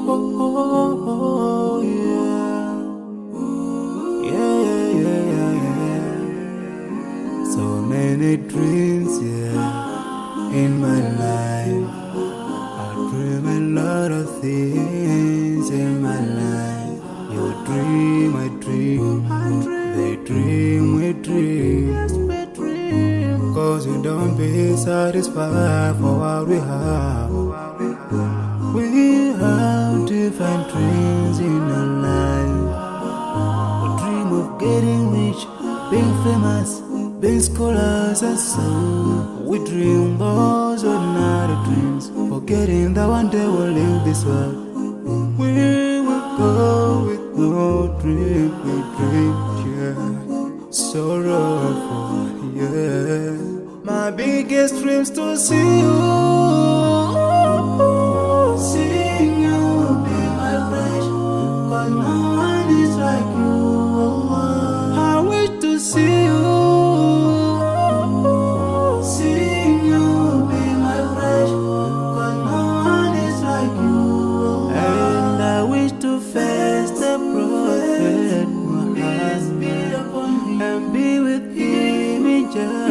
oh, yeah. Yeah, yeah, yeah, yeah, yeah. So many dreams, yeah, in my life. I dream a lot of things in my life. You dream, I dream. They dream, we dream. Cause we don't be satisfied for what we have. We have different dreams in our life. We dream of getting rich, being famous, being scholars and so. We dream those ordinary dreams, forgetting that one day we'll leave this world. We will go with no dream, we dream, yeah. Sorrowful, yeah. My biggest dreams to see you, seeing you will be my wish. Cause no one is like you. I wish to see you, seeing you will be my wish. Cause no one is like you. And I wish to face the prophet Muhammad and be with him in Jannah.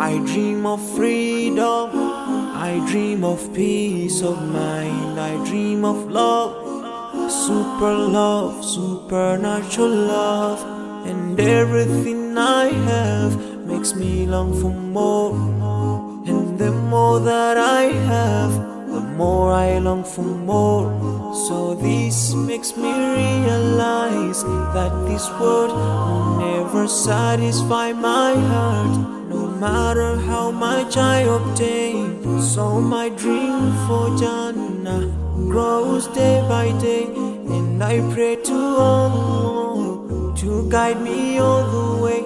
I dream of freedom, I dream of peace of mind, I dream of love, supernatural love, and everything I have makes me long for more. And the more that I have, the more I long for more. So this makes me realize that this world will never satisfy my heart, no matter how much I obtain. So my dream for Jannah grows day by day, and I pray to Allah to guide me all the way.